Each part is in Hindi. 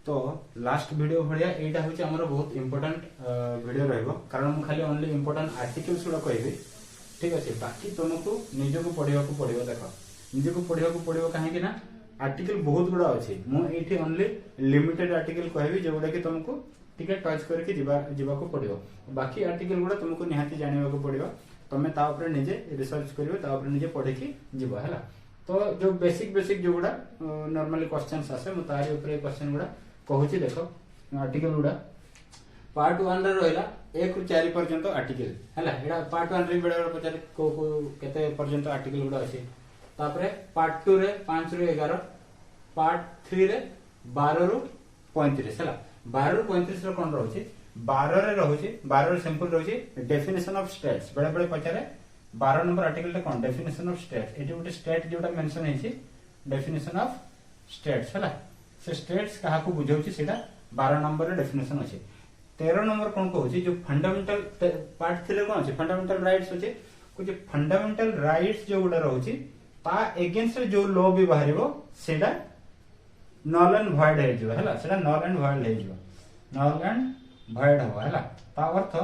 तो लास्ट वीडियो भलिया एटा होची हमर बहुत इंपोर्टेंट वीडियो रहबो कारण मु खाली ओनली इंपोर्टेंट आर्टिकल्स गुडा कहबी ठीक अछि। बाकी तुमको निजको पढिबा को पड़िबो देखो निजको पढिबा को पड़िबो काहे कि ना आर्टिकल बहुत गुडा अछि मु एठी ओनली लिमिटेड आर्टिकल कहबी जेगुडा कि तुमको टिके टच करके जीवा को पड़िबो। बाकी आर्टिकल गुडा तुमको निहाती जानिबा को पड़िबो तमे ता ऊपर निजे रिसर्च करिवो ता ऊपर निजे पढि कि जीवो हैला। तो जो बेसिक जो गुडा नॉर्मली क्वेश्चंस आसे मु तारी ऊपर क्वेश्चन गुडा कहूची देखो आर्टिकल गुडा पार्ट 1 रे रहला 1 रु 4 पर्यंत आर्टिकल हैला एडा पार्ट 1 रे बेडा पचार को केते पर्यंत आर्टिकल गुडा अछि। तापरे पार्ट 2 रे 5 रु 11 पार्ट 3 रे 12 रु 35 हैला 12 रु 35 रो कोन रहउची 12 रे रहउची 12 रे सिंपल रहउची डेफिनेशन ऑफ स्टेट्स बेडा बेडा पचारे 12 नंबर आर्टिकल टा कोन डेफिनेशन ऑफ स्टेट एटी गोटे स्टेट जोटा मेंशन हेछि डेफिनेशन ऑफ स्टेट्स हैला से स्टेट्स कहा को बुझाउची सेटा 12 नंबर रे डेफिनेशन अछि। 13 नंबर कोन कहउची जो फंडामेंटल पार्ट 3 रे कोन अछि फंडामेंटल राइट्स अछि कुछ फंडामेंटल राइट्स जो गुडा रहउची ता अगेंस्ट जो लॉ भी बाहरिबो सेटा नल एंड वॉइड हे जो हैला सेटा नल एंड वॉइड हे जो नल एंड वॉइड हो हैला ता अर्थ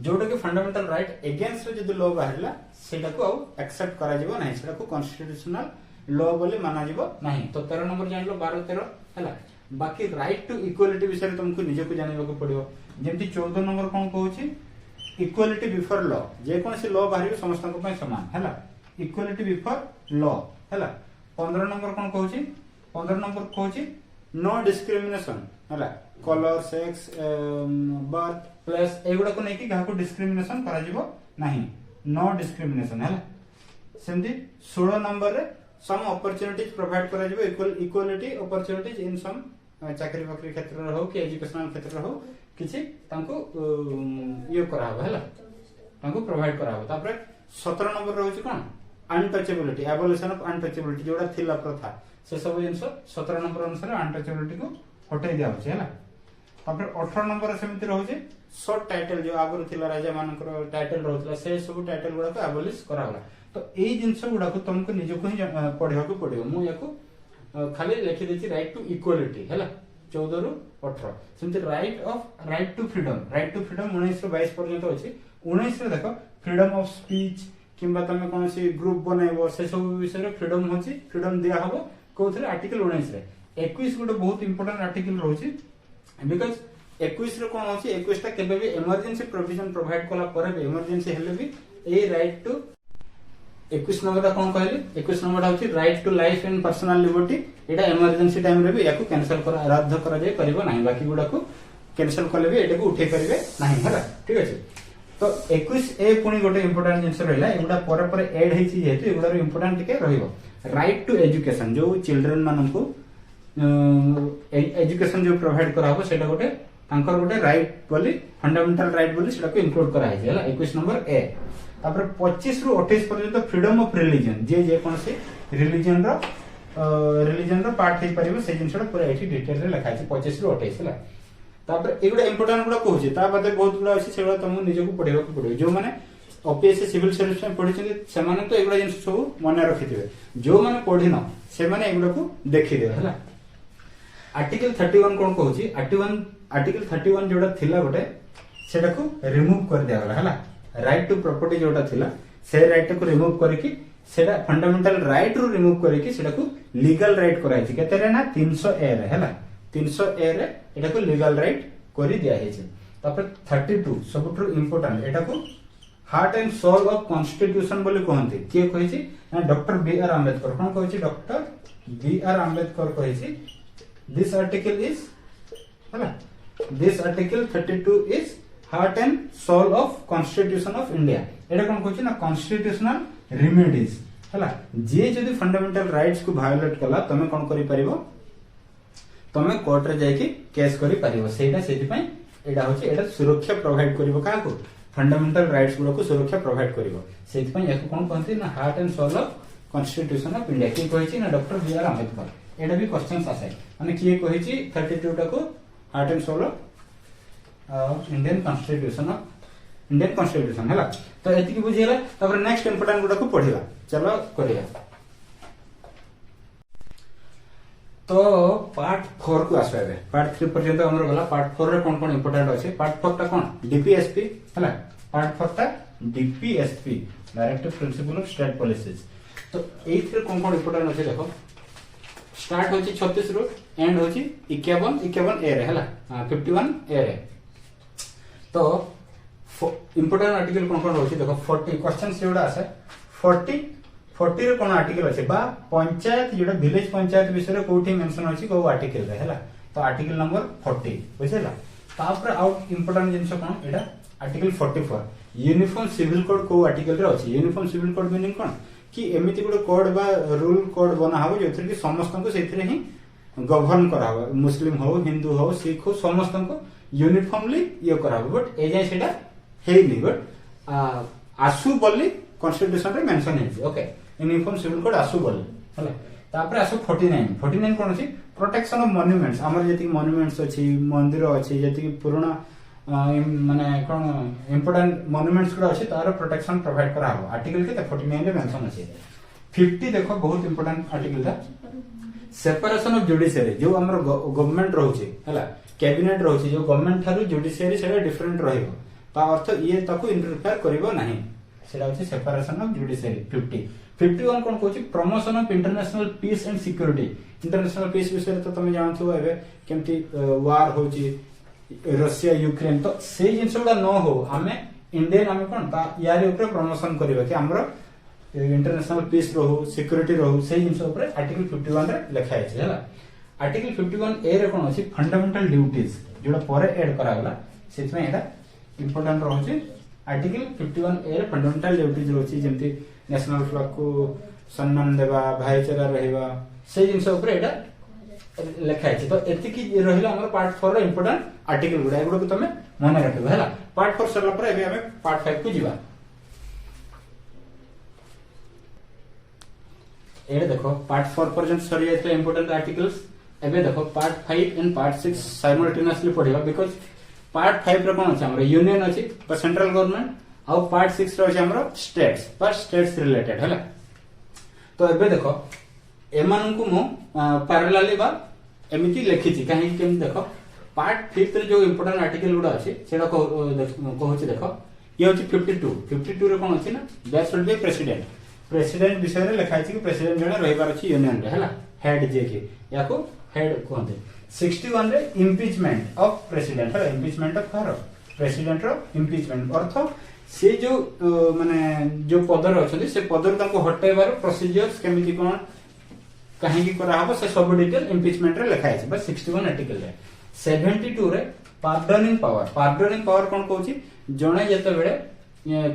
जोटा कि फंडामेंटल राइट अगेंस्ट जो लॉ बाहरिला सेटा को एक्सेप्ट करा जिवो नाही सेटा को कॉन्स्टिट्यूशनल लॉ बोली माना जिवो नाही। तो 13 नंबर जानलो 12 13 हैला। बाकी राइट टू इक्वालिटी विषय तुमको निजे को जानिबा को पड़िबो जेंति 14 नंबर कोन कहूची इक्वालिटी बिफोर लॉ जे कोन से लॉ बाहरिबो समस्त को पय समान हैला इक्वालिटी बिफोर लॉ हैला। 15 नंबर कोन कहूची 15 नंबर कहूची नो डिस्क्रिमिनेशन हैला कलर सेक्स बर्थ प्लस एगुडा को नै कि गाको डिस्क्रिमिनेशन करा जिवो नाही नो डिस्क्रिमिनेशन हैला। सेमती 16 नंबर रे सम अपॉर्चुनिटीज प्रोवाइड करा जिवो इक्वालिटी अपॉर्चुनिटीज इन सम चाकरी बाकरी क्षेत्र रे हो कि एजुकेशनल क्षेत्र रे हो किछि तांको यो करा हो हैला तांको प्रोवाइड करा हो। तापर 17 नंबर रहउछि कोन अनटचेबिलिटी एबोलिशन ऑफ अनटचेबिलिटी जोडा थिला प्रथा से सब जिंस 17 नंबर अनुसार अनटचेबिलिटी को हटाई दिया होछि हैला। तापर 18 नंबर सेमति रहउछि शॉर्ट टाइटल जो आगुर थिला राजा मानकर टाइटल रहउतला से सब टाइटल गुडा को एबोलिश करा होला। तो एई जिंस गुडा को तुमको निजे को ही पढिबा को पड़िबो मु याको खाली लिखि देछि राइट टू इक्वालिटी हैला 14 रु 18 सेमति राइट टू फ्रीडम 19 रु 22 पर्यंत अछि 19 रे देखो फ्रीडम ऑफ स्पीच किंबा तमे कोनसी ग्रुप बनाइबो से सब विषय रे फ्रीडम होछि फ्रीडम दिया हबो कोथरे आर्टिकल 19 रे 21 गोटे बहुत इंपोर्टेंट आर्टिकल रहउछि बिकॉज़ 21 रे कोन होछि 21 टा केबे भी इमरजेंसी प्रोविजन प्रोवाइड कला पर भी इमरजेंसी हेले भी ए राइट टू 21 नंबर ता कोन कहले 21 नंबर होछि right to life and personal liberty एटा इमरजेंसी टाइम रे भी याको कैंसिल करा रद्द करा जाय परिबो नाही बाकी गुडा को कैंसिल करले भी एटा को उठे परिबे नाही हैला ठीक अछि। तो 21 ए पुनी गोटे इंपोर्टेंट जिंस रहला एगुडा पर ऐड हेछि जेतु एगुडा रो इंपोर्टेंट के रहिबो राइट टू एजुकेशन जो चिल्ड्रन मानन को एजुकेशन जो प्रोवाइड करा हो सेटा गोटे तांकर गोटे राइट बोली फंडामेंटल राइट बोली सेटा को इंक्लूड करा है हैला 21 नंबर ए। तापर 25 रु 28 पर्यंत फ्रीडम ऑफ रिलीजन जे कोन से रिलीजन रो पार्ट हे परिबो से जिंसडा पूरा एठी डिटेल रे लिखा छै 25 रु 28 हैला। तापर एगुडा इंपोर्टेंट गुडा कहूची ता बादे बहुत गुडा अछि सेगुडा तुम निजे को पढिबा को पड़िबो जो माने ओपीएससी सिविल सर्विस में पढि छथि से माने तो एगुडा जिंस सब मने रखिथिबे जो माने पढिनो से माने एगुडा को देखि दे हैला। आर्टिकल 31 कोन कहूची आर्टिकल 31 जोडा थिला गोटे सेटा को रिमूव कर दिया होला हैला राइट टू प्रॉपर्टी जोटा थिला से राइट को रिमूव करके सेटा फंडामेंटल राइट रू रिमूव करके सेटा को लीगल राइट कराई छै केते रे ना 300 ए रे हैला 300 ए रे एटा को लीगल राइट करि दिया है छै। तापर 32 सबटू इंपोर्टेंट एटा को heart and soul of constitution बोली कहंती के कहै छै ना डॉक्टर बी आर अंबेडकर कोन कहै छै डॉक्टर बी आर अंबेडकर कहै छै दिस आर्टिकल इज हैला this article 32 is heart and soul of constitution of India एटा कोन कहै छै ना कॉन्स्टिट्यूशनल रेमेडीज हैला जे जदी फंडामेंटल राइट्स को वायोलेट कला तमे कोन करि परिबो तमे कोर्ट रे जाय कि केस करि परिबो सेटा सेति पय एटा होछि एटा सुरक्षा प्रोवाइड करिवो का को फंडामेंटल राइट्स गुलो को सुरक्षा प्रोवाइड करिवो सेति पय याको कोन कहंती ना heart and soul of constitution of India की कहै छै ना डॉक्टर बी आर अंबेडकर एटा भी क्वेश्चंस आसे माने की कहै छै 32 टा को heart and soul of Indian constitution हैला। तो एति की बुझियला तबर नेक्स्ट इंपोर्टेंट गुडा को पढिबा चलो करिया। तो पार्ट 4 को आसबे पार्ट 3 पर्यंत हमर गला पार्ट 4 रे कोन इंपोर्टेंट अछि पार्ट 4 टा कोन डीपीएसपी हला पार्ट 4 टा DPSP directive principle of state policies तो एथरे कोन इंपोर्टेंट अछि देखो स्टार्ट होची 36 रु एंड होची 51 ए रे हला 51 ए रे तो इंपोर्टेंट आर्टिकल कोन होची देखो 40 क्वेश्चन सेउडा आसे 40 रे कोन आर्टिकल अछि बा पंचायत जेडा विलेज पंचायत विषय रे कोठी मेंशन अछि को आर्टिकल रे हला तो आर्टिकल नंबर 40 बुझिला तापर आउट इंपोर्टेंट जिंस कोन एडा आर्टिकल 44 यूनिफॉर्म सिविल कोड को आर्टिकल रे अछि यूनिफॉर्म सिविल कोड मीनिंग कोन कि एमिति गुड कोड बा रूल कोड बना हबो जेथि कि समस्त को सेथिरे ही गवर्न कराबो मुस्लिम हो हिंदू हो सिख हो समस्त को यूनिफॉर्मली ये कराबो बट ए जाय सेटा हेनी बट आसु बोली कॉन्स्टिट्यूशन रे मेंशन है ओके यूनिफॉर्म सिविल कोड आसु बोली हला तापर आसु 49 कोन अछि प्रोटेक्शन ऑफ मॉन्यूमेंट्स हमर जेति मॉन्यूमेंट्स अछि मंदिर अछि जेति पुराना माने कोन इंपोर्टेंट मॉन्यूमेंट्स गुडा अछि तार प्रोटेक्शन प्रोवाइड करा हो आर्टिकल के 49 रे मेंशन अछि 50 देखो बहुत इंपोर्टेंट आर्टिकल था सेपरेशन ऑफ जुडिशियरी जो हमर गवर्नमेंट रहउछि हला कैबिनेट रहउछि जो गवर्नमेंट थारु जुडिशियरी सेटा डिफरेंट रहइबो ता अर्थ ये ताको इंटरफेयर करिवो नाही सेटा होछि सेपरेशन ऑफ जुडिशियरी 51 कोन कहउछि promotion of international peace and security international peace विषय तो तुम जानथो एबे केमति वार होछि रशिया यूक्रेन तो से जिंस गुडा न हो हमें इंडियन हमें कोन ता यारी ऊपर प्रमोशन करबे कि हमरो इंटरनेशनल पीस रहू सिक्योरिटी रहू से जिंस ऊपर आर्टिकल 51 रे लिखा है हला आर्टिकल 51 ए रे कोन अछि फंडामेंटल ड्यूटीज जोडा परे ऐड करा गला सेतमे एटा इंपोर्टेंट रहउछि आर्टिकल 51 ए रे फंडामेंटल ड्यूटीज रहउछि जेमति नेशनल फ्लैग को सम्मान देबा भाईचारा रहबा से जिंस ऊपर एटा लिखा है तो एति की रहिला हमर पार्ट 4 रे इंपोर्टेंट आर्टिकल गुडा एगुडो को तमे मने रखबे हला पार्ट 4 सरला पर एबे हमें पार्ट 5 को जीवा एडे देखो पार्ट 4 पर्यंत सरी जायते इंपोर्टेंट आर्टिकल्स एबे देखो पार्ट 5 एंड पार्ट 6 साइमल्टेनियसली पढिबा बिकॉज़ पार्ट 5 रे कोन अछि हमर यूनियन अछि पर सेंट्रल गवर्नमेंट और पार्ट 6 रे अछि हमर स्टेट्स पर स्टेट्स रिलेटेड हला तो एबे देखो एमान को मु पैरेलली बा एमिति लिखिछि काहे कि देखो पार्ट 5 रे जो इंपोर्टेंट आर्टिकल गुडा अछि सेडा कहउछि देखो ये होछि 52 रे कोन अछि ना देयर शुड बी प्रेसिडेंट विषय रे लिखा अछि कि प्रेसिडेंट जने रहिबार अछि यूनियन रे हला हेड जे कि याको हेड कहते 61 रे इम्पीचमेंट ऑफ प्रेसिडेंट हला इम्पीचमेंट ऑफ फारो प्रेसिडेंट रो इम्पीचमेंट अर्थ से जो माने जो पद रे अछथि से पद रे ताको हटेबार प्रोसीजर्स केमिति कोन कहीं की करा हबो से सब डिटेल इम्पीचमेंट रे लिखा है बस 61 आर्टिकल रे 72 रे पार्डनिंग पावर कोन कहउची जणे जते बेले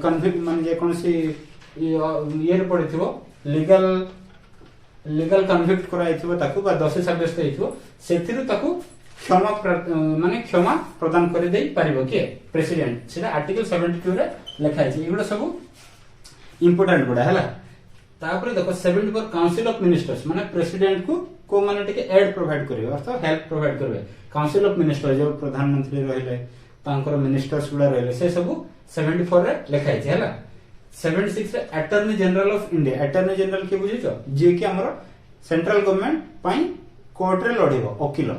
कन्विक्ट माने जे कोनसी ये रे पडिथिबो लीगल कन्विक्ट कराइथिबो ताकू बा दोषी साब्यस्त हेथिबो सेथिरु ताकू क्षमा प्रदान कर देई परिबो के प्रेसिडेंट सेटा आर्टिकल 72 रे लिखा है एगुडा सब इंपोर्टेंट गुडा हला तापर देखो 74 काउंसिल ऑफ मिनिस्टर्स माने प्रेसिडेंट को माने टिके एड प्रोवाइड करबे अर्थ हेल्प प्रोवाइड करबे काउंसिल ऑफ मिनिस्टर जो प्रधानमंत्री रहिले तांकर मिनिस्टर्स गुडा रहिले से सब 74 रे लिखा है हला 76 रे attorney general of India attorney general के बुझिछो जे कि हमर सेंट्रल गवर्नमेंट पई कोर्ट रे लढिबो वकील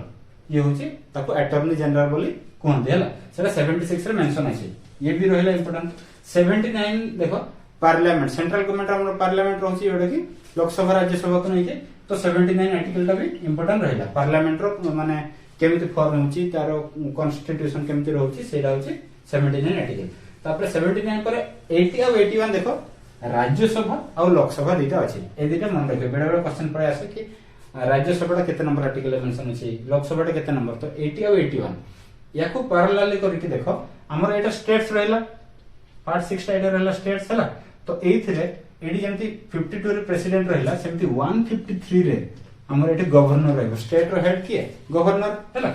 ये होची ताको अटॉर्नी जनरल बोली कहते हला सेटा 76 रे मेंशन अछि ये भी रहिला इंपोर्टेंट 79 देखो पार्लियामेंट सेंट्रल गवर्नमेंट हमर पार्लियामेंट रहउची एटा कि लोकसभा राज्यसभा को नइके तो 79 आर्टिकल टा भी इंपोर्टेंट रहिला पार्लियामेंट रो माने केमिति फॉर्म होची तारो कॉन्स्टिट्यूशन केमिति रहउची सेटा होची 79 आर्टिकल तापर 79 पर 80 और 81 देखो राज्यसभा और लोकसभा दुटा अछि ए दुटा मन रखियो बेडा बेडा क्वेश्चन पड़े आसे कि राज्यसभा केते नंबर आर्टिकल मेंशन अछि लोकसभा केते नंबर तो 80 और 81 याको पैरेलली करके देखो हमर एटा स्टेट्स रहला पार्ट 6 टा रहला स्टेट्स हला तो एथिरे एडी जेमति 52 रे प्रेसिडेंट रहला सेमति 153 रे हमर एठी गवर्नर रहबो स्टेट रो हेड किए गवर्नर हला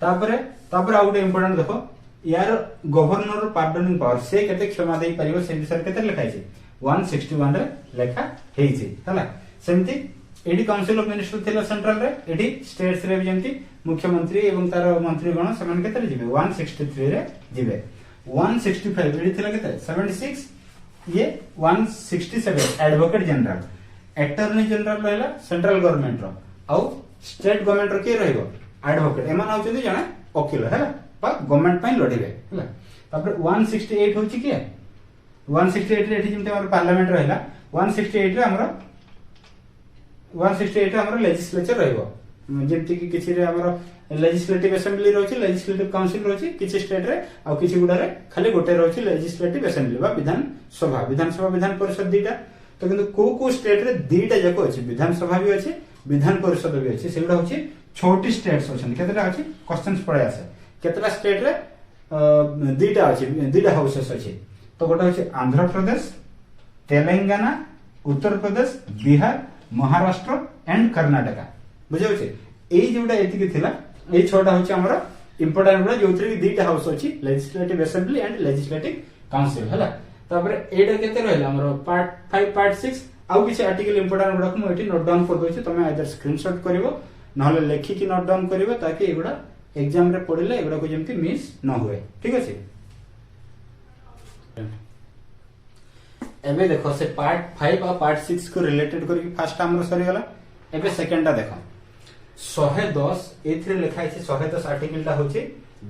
तापर आउट इंपोर्टेंट देखो यार गवर्नर रो पार्डनिंग पावर से केते क्षमा देई परिबो से विषय केते लिखाइ छै 161 रे लेखा हेइ छै हला सेमति एडी काउंसिल ऑफ मिनिस्टर थिला सेंट्रल रे एडी स्टेट्स रे जेमति मुख्यमंत्री एवं तार मंत्री गण समान केते रे जिबे 163 रे जिबे 165 एडी थिला केते 76 ये 167 एडवोकेट जनरल अटॉर्नी जनरल रहला सेंट्रल गवर्नमेंट रो आउ स्टेट गवर्नमेंट रो के रहइबो एडवोकेट एमान होचंदी जने वकील हैला बा गवर्नमेंट पई लढिबे हैला तापर 168 होची के 168 रे एठी जेमते हमर पार्लियामेंट रहला 168 रे हमर 168 रे हमर लेजिस्लेचर रहइबो जेमति कि किछि रे हमर लेजिस्लेटिव असेंबली रहछि लेजिस्लेटिव काउंसिल रहछि किछि स्टेट रे आ किछि गुडा रे खाली गोटे रहछि लेजिस्लेटिव असेंबली बा विधान सभा विधान परिषद दीटा तो किंतु को स्टेट रे दीटा जको अछि विधान सभा भी अछि विधान परिषद भी अछि सेगुडा होछि छोटी स्टेट्स अछन केतेटा अछि क्वेश्चंस पड़े आसे केतेटा स्टेट रे दीटा अछि दीटा हाउसेस अछि तो गोटा होछि आंध्र प्रदेश तेलंगाना उत्तर प्रदेश बिहार महाराष्ट्र एंड कर्नाटक बुझे होछि एई जोटा एति के थिला एई छोटा होछि हमर इंपोर्टेंट गुडा जोथि दीटा हाउस अछि legislative assembly and legislative council हला तापर एटा केते रहला हमर पार्ट 5 पार्ट 6 आउ किछि आर्टिकल इंपोर्टेंट गुडा को एटी नोट डाउन कर दोछि तमे आइदर स्क्रीनशॉट करिवो नहले लेखि कि नोट डाउन करिवो ताकि एगुडा एग्जाम रे पढिले एगुडा को जेमति मिस न होए ठीक अछि एबे देखो से पार्ट 5 और पार्ट 6 को रिलेटेड करके फर्स्ट हमर सरी गला एबे सेकंडा देखो 110 एथरे लिखा है 110 आर्टिकल टा होचे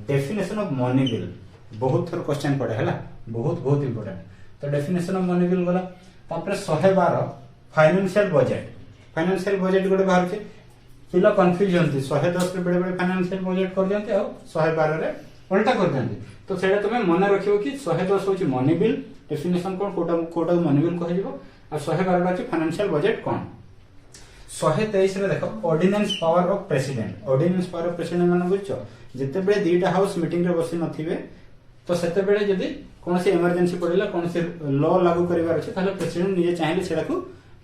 डेफिनेशन ऑफ मनी बिल बहुत थोर क्वेश्चन पड़े हला बहुत इंपोर्टेंट तो डेफिनेशन ऑफ मनी बिल गला तापर 112 फाइनेंशियल बजट गोटे बाहर छे पिला कंफ्यूजन थी 110 रे बड़े बड़े फाइनेंशियल बजट कर दियंते और 112 रे उल्टा कर दियंते तो सेटा तमे मन रखियो कि 110 होची मनी बिल डेफिनेशन कोन कोटा मनी बिल कह जिवो और 112 रा फाइनेंशियल बजट कोन 123 रे देखो ऑर्डिनेंस पावर ऑफ प्रेसिडेंट माने बुझछो जते बेले दीटा हाउस मीटिंग रे बसी नथिबे तो सेते बेले जदी कोन से इमरजेंसी पड़िला कोन से लॉ लागू करिवार अछि ताले प्रेसिडेंट निजे चाहिले सेडा को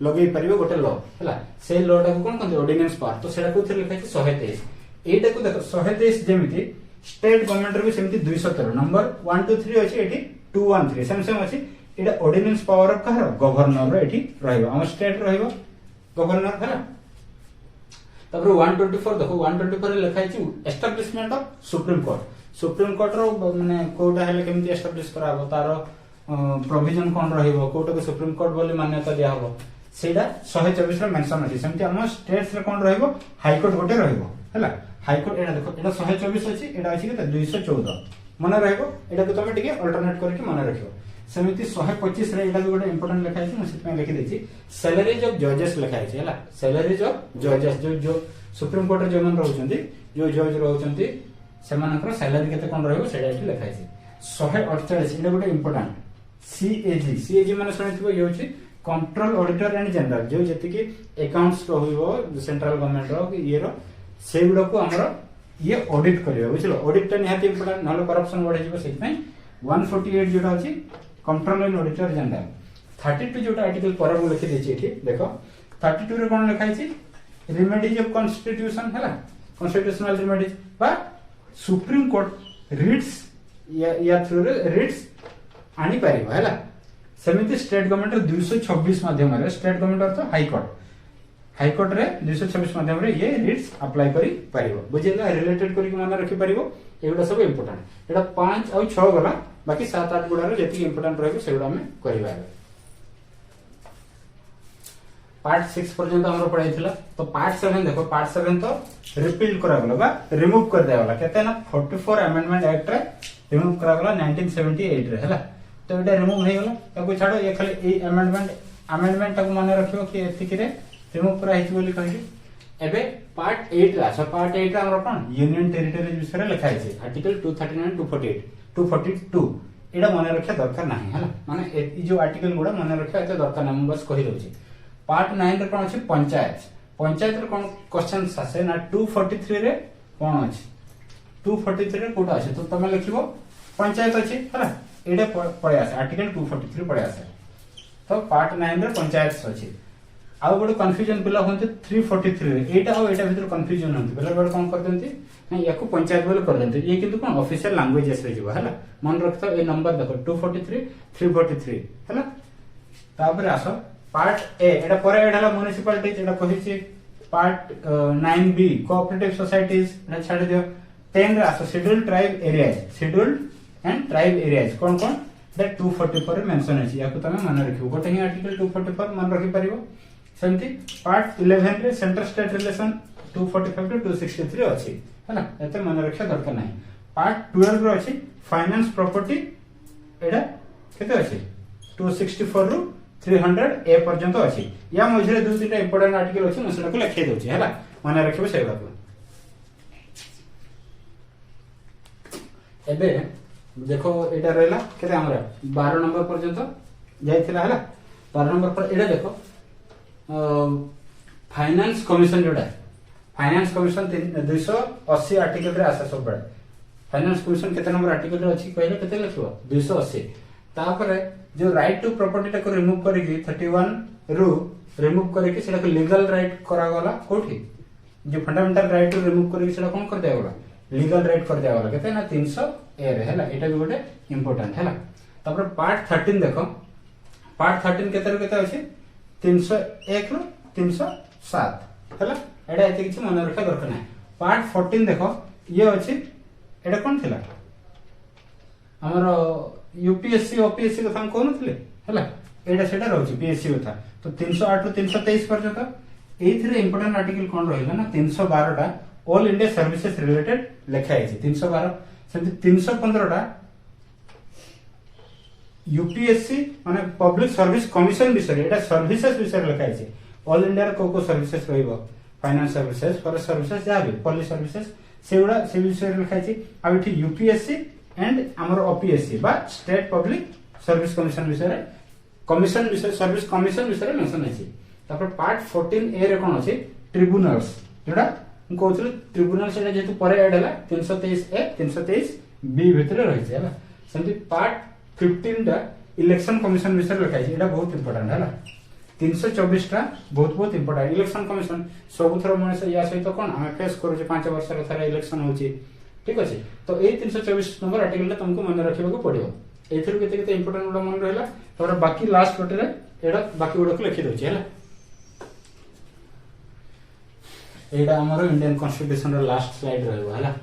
लगेई परिबो गोटे लॉ हला से लॉ टा को कोन कहते ऑर्डिनेंस पावर तो सेडा को लिखा छै 123 एटा को देखो 123 जेमिति स्टेट गवर्नमेंट रे भी सेमिति 213 नंबर 1 2 3 अछि एठी 213 सेम अछि एटा ऑर्डिनेंस पावर ऑफ कहर गवर्नर रे एठी रहइबो हम स्टेट रहइबो गवर्नर है तापर 124 देखो 124 रे लिखा छै एस्टैब्लिशमेंट ऑफ सुप्रीम कोर्ट रो माने कोटा हेले केमति एस्टैब्लिश कराबो तारो प्रोविजन कोन रहइबो कोटा के सुप्रीम कोर्ट बोली मान्यता दिया हबो सेडा 124 रे मेंशन अछि सेमति हम स्टेट्स रे कोन रहइबो हाई कोर्ट गोटे रहइबो हैला हाई कोर्ट एडा देखो एडा 124 अछि एडा अछि के 214 मन रहइबो एडा को तमे टिके अल्टरनेट करके मन रखियो सेमिति 125 रे एटा गोटे इंपोर्टेंट लिखा छै मुसित में लिखि देछि सैलरीज ऑफ जजेस लिखा छै हैला सैलरीज ऑफ जजेस जो सुप्रीम कोर्ट रे जो मन रहउछंती जो जज रहउछंती सेमानकर सैलरी केते कोन रहइबो सेडा एठी लिखा छै 148 एटा गोटे इंपोर्टेंट सीएजी माने सुनिथिबो ये होछि कंट्रोल ऑडिटर एंड जनरल जो जति कि अकाउंट्स रहइबो सेंट्रल गवर्नमेंट रो ये रो सेगुडा को हमर ये ऑडिट करियो बुझलो ऑडिट टा निहाती इंपोर्टेंट नहले करप्शन बढ़े जिवो सेति में 148 जोटा अछि कंट्रोल एंड ऑडिटर जनरल 32 जोटा आर्टिकल पर मु लिखि देछि एठी देखो 32 रे कोन लिखा छै रेमेडीज ऑफ कॉन्स्टिट्यूशन हैला कॉन्स्टिट्यूशनल रेमेडीज बा सुप्रीम कोर्ट रिट्स या थ्रू रिट्स आनी पारिबो हैला सेमिति स्टेट गवर्नमेंट रे 226 माध्यम रे स्टेट गवर्नमेंट अर्थ हाई कोर्ट रे 226 माध्यम रे ये रिट्स अप्लाई करी पारिबो बुझिला रिलेटेड करी मन रखि पारिबो एगुडा सब इंपोर्टेंट एटा 5 और 6 गला बाकी 7 8 गुडा रे जेति इंपोर्टेंट रहबो सेगुडा हम करिबा पार्ट 6 पर्यंत हमरो पढाइथिला तो पार्ट 7 देखो पार्ट 7 तो रिपील करा गला बा रिमूव कर देला वाला केते ना 44 अमेंडमेंट एक्ट रे रिमूव करा गला 1978 रे हैला तो एटा रिमूव हे गला ताको छाडो ये खाली ए अमेंडमेंट ताको माने रखियो कि एतिकी रे रिमूव करा हिच बोली कहि एबे पार्ट 8 रा सो पार्ट 8 रा हमरो कोन यूनियन टेरिटरी विषय लिखा है आर्टिकल 239 242 एडा माने रखिया दरकार नाही हैला माने ए जो आर्टिकल गुडा माने रखिया एते दरकार नाही बस कहि दउची पार्ट 9 रे कोन अछि पंचायत रे कोन क्वेश्चन आसे ना 243 रे कोन अछि 243 रे कोटा अछि तो तमे लिखिबो पंचायत अछि हैला एडा पळे आसे आर्टिकल 243 पळे आसे तो पार्ट 9 रे पंचायत अछि आउ बड कंफ्यूजन पिला होंते 343 रे एटा हो एटा भीतर कंफ्यूजन होंते बेला बड कोन कर देंती नहीं याको पंचायत बोले कर देंते ये किंतु कोन ऑफिशियल लैंग्वेजेस रे जीवा हैला मन रखता ए नंबर देखो 243 343 हैला तापर आसो पार्ट ए एटा परे एडाला म्युनिसिपलिटी एटा कहि छी पार्ट 9b कोऑपरेटिव सोसाइटीज एटा छाडी दियो 10 रे आसो scheduled tribe areas cone that 244 रे मेंशन अछि याको तमे मन रखियो गोटे ही आर्टिकल 244 मन रखि परिबो सेमती पार्ट 11 रे सेंटर स्टेट रिलेशन 245 टू 263 अछि हैला एते मन रखा दरकार नाही। पार्ट 12 रो अछि फाइनेंस प्रॉपर्टी एडा केते अछि 264 रु 300 ए पर्यंत अछि। या मझरे दु तीनटा इंपोर्टेंट आर्टिकल अछि मैं सेटा को लिखि दउछि हैला मन रखिबो से बात। एबे देखो एटा रहला केते हमरा 12 नंबर पर्यंत जाइथिला हैला 12 नंबर पर एटा देखो फाइनेंस कमीशन जोड़ा फाइनेंस कमीशन 280 आर्टिकल रे आसा सब बडे फाइनेंस कमीशन केते नंबर आर्टिकल रे अछि कहले केते लिखबो 280 तापर जो राइट टू प्रॉपर्टी टा को रिमूव करके 31 रु रिमूव करके सेटा को लीगल राइट करा गला कोठी जो फंडामेंटल राइट रिमूव करके सेटा कोन कर दिया गला लीगल राइट कर दिया गला केते ना 300 ए रे हैला एटा भी गोटे इंपोर्टेंट हैला। तापर पार्ट 13 देखो पार्ट 13 केते रे केते अछि 301 रु 307 हैला एटा एते किछ मन रखा दरकार नै। पार्ट 14 देखो ये अछि एटा कोन थिला हमर यूपीएससी ओपीएससी कथा हम कोन थिले हैला एटा सेटा रहउछि पीएससी कथा तो 308 रु 323 पर्यंत एथिरे इंपोर्टेंट आर्टिकल कोन रहइला ना 312 टा ऑल इंडिया सर्विसेज रिलेटेड लिखा है 312 सेमति 315 टा यूपीएससी माने पब्लिक सर्विस कमीशन विषय एटा सर्विसेज विषय लिखा है ऑल इंडिया रे को सर्विसेज रहइबो फाइनेंस सर्विसेज फॉरेस्ट सर्विसेज या भी पुलिस सर्विसेज सेउडा से विषय लिखा है आ इठी यूपीएससी एंड हमर ओपीएससी बा स्टेट पब्लिक सर्विस कमीशन विषय सर्विस कमीशन विषय मेंशन है। तापर पार्ट 14 ए रे कोन अछि ट्रिब्यूनल्स जोडा हम कहथले ट्रिब्यूनल सेटा जेतु परे ऐड हला 323 ए 323 बी भितरे रहि छै हला सेमति पार्ट 15 टा इलेक्शन कमीशन विषय लिखा है एटा बहुत इंपोर्टेंट हला 324 टा बहुत इंपोर्टेंट इलेक्शन कमीशन सब थरो मनुष्य या सहित कोन हम फेस करू जे 5 वर्ष रे थरा इलेक्शन होची ठीक अछि तो ए 324 नंबर आर्टिकल तुमको मन रखिबा को पड़ियो एथर केते केते इंपोर्टेंट वाला मन रहला तोरा बाकी लास्ट कोटे रे एडा बाकी गुडा को लिखि दोछि हला एडा हमर इंडियन कॉन्स्टिट्यूशन रे लास्ट स्लाइड रहबो हला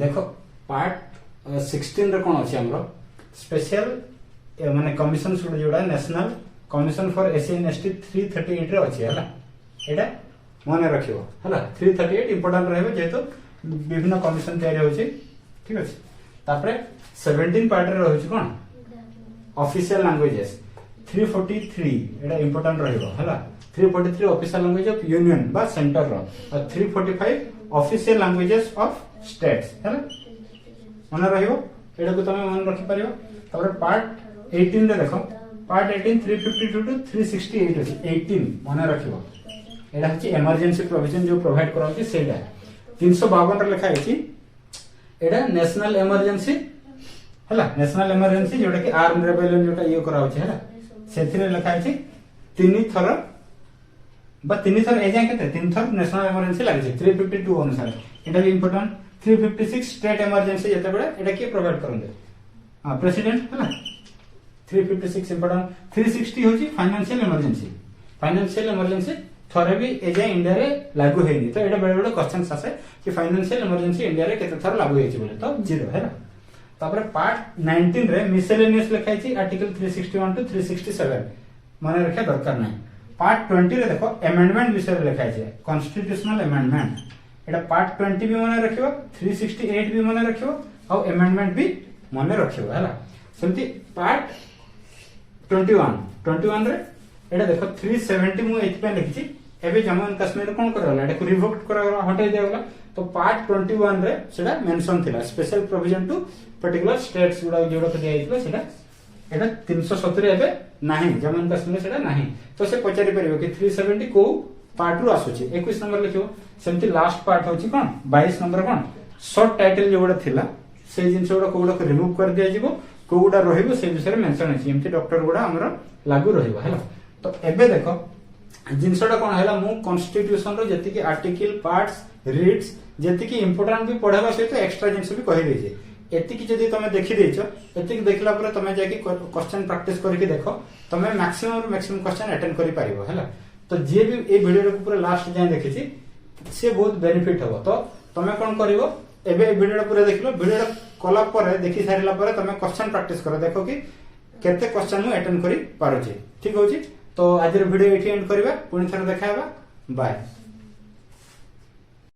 देखो पार्ट 16 रे कोन अछि हमरो स्पेशल माने कमीशन सुड जोडा national commission for SC and ST 338 रे अछि हला एडा मन रखिबो हला 338 इंपोर्टेंट रहबो जेतो विभिन्न कमीशन तयारी होछि ठीक अछि। तापरे 17 पार्ट रे रहछि कोन ऑफिशियल लैंग्वेजेस 343 एडा इंपोर्टेंट रहइबो हला 343 ऑफिशियल लैंग्वेज ऑफ यूनियन बा सेंटर रो और 345 ऑफिशियल लैंग्वेजेस ऑफ स्टेट्स हला मन रहइबो एडा को तमे मन रखि परियो। तापर पार्ट 18 रे देखो पार्ट 18 352 टू 368 अछि 18 मन रखिबो एडा हछि इमरजेंसी प्रोविजन जो प्रोवाइड करौछि सेडा 352 रे लिखा है एडा नेशनल इमरजेंसी हला नेशनल इमरजेंसी जोटा कि आर्म रेबेलियन जोटा ये करा होछि हला सेथिरे लिखा है तीन थर ए जाय केते तीन थर नेशनल इमरजेंसी लागि 352 अनुसार एटा भी इंपोर्टेंट 356 स्टेट इमरजेंसी जते बडे एटा के प्रोवाइड करंदे प्रेसिडेंट हला 356 इंपोर्टेंट 360 होछि फाइनेंशियल इमरजेंसी थरे भी ए जाय इंडिया रे लागू हेनी तो एटा बडे बडे क्वेश्चंस आसे कि फाइनेंशियल इमरजेंसी इंडिया रे केते थर लागू हेछि बोले तो 0 है ना। तापर पार्ट 19 रे मिसेलेनियस लिखाइ छी आर्टिकल 361 टू 367 माने रखे दरकार नै। पार्ट 20 रे देखो अमेंडमेंट विषय लिखाइ छी कॉन्स्टिट्यूशनल अमेंडमेंट एटा पार्ट 20 भी माने रखियो 368 भी माने रखियो और अमेंडमेंट भी माने रखियो हैला सेमति पार्ट 21 रे एटा देखो 370 मु एथि पे लिखि छी एबे जम्मू एंड कश्मीर कोन करला एटा को रिवोक्ट करला हटाई देला तो पार्ट 21 रे सेटा मेंशन थिला special provision to particular states गुडा जोडा को दियाइतला सेटा एटा 370 एबे नाही जम्मू एंड कश्मीर सेटा नाही तो से पचारि परिबो कि 370 को पार्ट रु आसुची 21 नंबर लिखियो सेमति लास्ट पार्ट होची कोन 22 नंबर कोन शॉर्ट टाइटल जोडा थिला से जिंस गुडा को रिमूव कर दिया जिवो को गुडा रहिबो से विषय मेंशन अछि एमति डॉक्टर गुडा हमरा लागू रहिबो हैला। तो एबे देखो जिनसटा कोन हैला मु कॉन्स्टिट्यूशन रो जति कि आर्टिकल पार्ट्स रीड्स जति कि इंपोर्टेंट भी पढाबा सहित एक्स्ट्रा जिंस भी कहि दै छै एति कि जदी तमे देखि दैछो एति कि देखला पर तमे जाकी क्वेश्चन प्रैक्टिस करके देखो तमे मैक्सिमम क्वेश्चन अटेंड करि पारिबो हैला। तो जे भी ए वीडियो रो पूरा लास्ट जाय देखि छी से बहुत बेनिफिट हबो तो तमे कोन करिवो एबे वीडियो पूरा देखलो वीडियो कला पर देखि सारिला पर तमे क्वेश्चन प्रैक्टिस करो देखो कि केते क्वेश्चन मु अटेंड करि पारो छी ठीक होची तो आज वीडियो ये एंड करवा पुणी थोड़े देखा बाय।